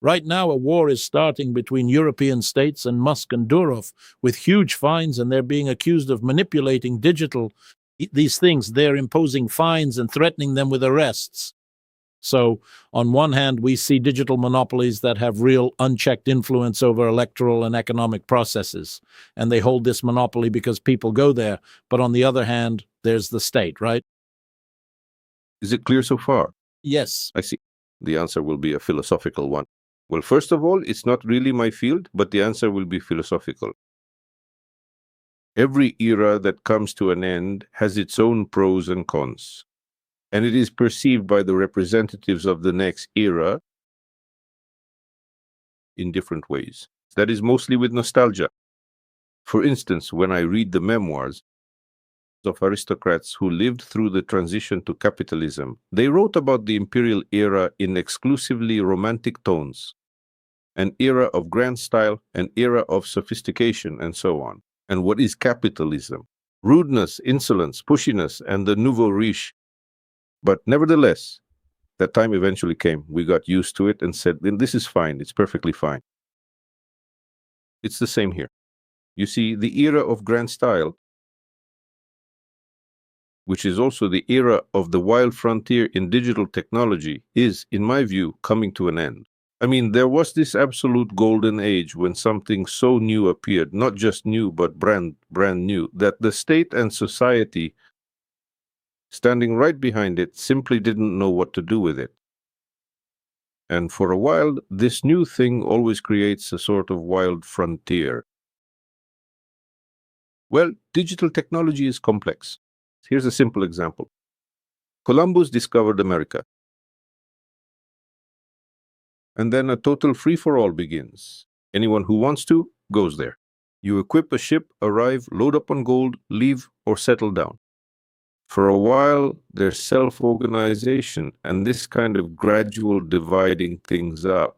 Right now, a war is starting between European states and Musk and Durov with huge fines, and they're being accused of manipulating these things. They're imposing fines and threatening them with arrests. So, on one hand, we see digital monopolies that have real unchecked influence over electoral and economic processes, and they hold this monopoly because people go there. But on the other hand, there's the state, right? Is it clear so far? Yes. I see. The answer will be a philosophical one. Well, first of all, it's not really my field, but the answer will be philosophical. Every era that comes to an end has its own pros and cons, and it is perceived by the representatives of the next era in different ways. That is mostly with nostalgia. For instance, when I read the memoirs of aristocrats who lived through the transition to capitalism, they wrote about the imperial era in exclusively romantic tones, an era of grand style, an era of sophistication, and so on. And what is capitalism? Rudeness, insolence, pushiness, and the nouveau riche. But nevertheless, that time eventually came. We got used to it and said, this is fine, it's perfectly fine. It's the same here. You see, the era of grand style, which is also the era of the wild frontier in digital technology, is, in my view, coming to an end. I mean, there was this absolute golden age when something so new appeared, not just new, but brand new, that the state and society, standing right behind it, simply didn't know what to do with it. And for a while, this new thing always creates a sort of wild frontier. Well, digital technology is complex. Here's a simple example. Columbus discovered America. And then a total free-for-all begins. Anyone who wants to goes there. You equip a ship, arrive, load up on gold, leave, or settle down. For a while, there's self-organization and this kind of gradual dividing things up.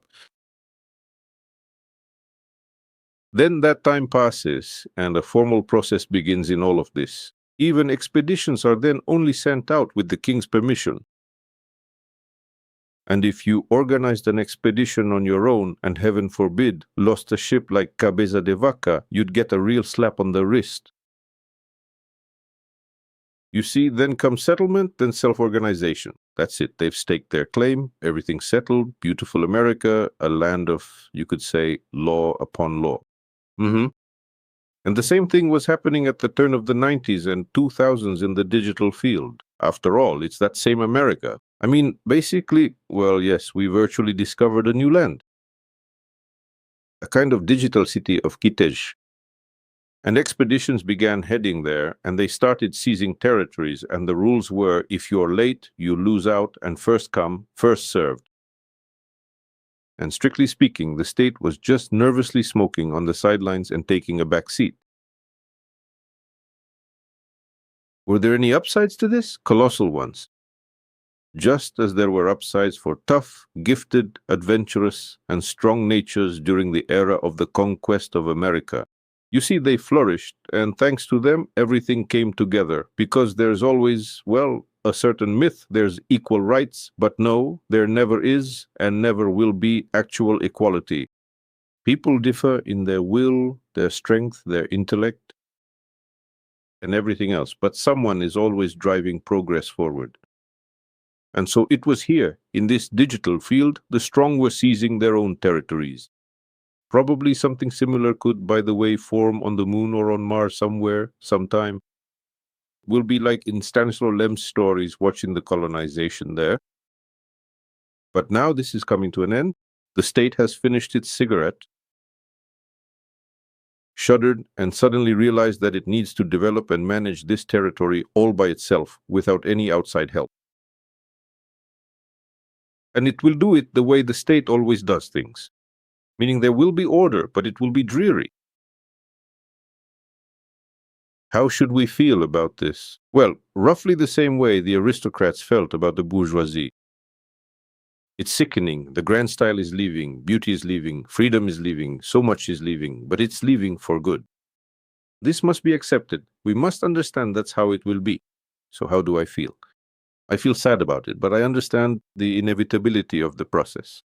Then that time passes, and a formal process begins in all of this. Even expeditions are then only sent out with the king's permission. And if you organized an expedition on your own and, heaven forbid, lost a ship like Cabeza de Vaca, you'd get a real slap on the wrist. You see, then comes settlement, then self-organization. That's it. They've staked their claim, everything's settled, beautiful America, a land of, you could say, law upon law. And the same thing was happening at the turn of the 90s and 2000s in the digital field. After all, it's that same America. I mean, basically, well, yes, we virtually discovered a new land. A kind of digital city of Kitej. And expeditions began heading there, and they started seizing territories, and the rules were, if you're late, you lose out, and first come, first served. And strictly speaking, the state was just nervously smoking on the sidelines and taking a back seat. Were there any upsides to this? Colossal ones. Just as there were upsides for tough, gifted, adventurous, and strong natures during the era of the conquest of America. You see, they flourished, and thanks to them, everything came together, because there's always, well, a certain myth, there's equal rights, but no, there never is and never will be actual equality. People differ in their will, their strength, their intellect, and everything else, but someone is always driving progress forward. And so it was here, in this digital field, the strong were seizing their own territories. Probably something similar could, by the way, form on the moon or on Mars somewhere, sometime. We'll be like in Stanislaw Lem's stories, watching the colonization there. But now this is coming to an end. The state has finished its cigarette, shuddered, and suddenly realized that it needs to develop and manage this territory all by itself, without any outside help. And it will do it the way the state always does things. Meaning there will be order, but it will be dreary. How should we feel about this? Well, roughly the same way the aristocrats felt about the bourgeoisie. It's sickening. The grand style is leaving, beauty is leaving, freedom is leaving, so much is leaving, but it's leaving for good. This must be accepted. We must understand that's how it will be. So how do I feel? I feel sad about it, but I understand the inevitability of the process.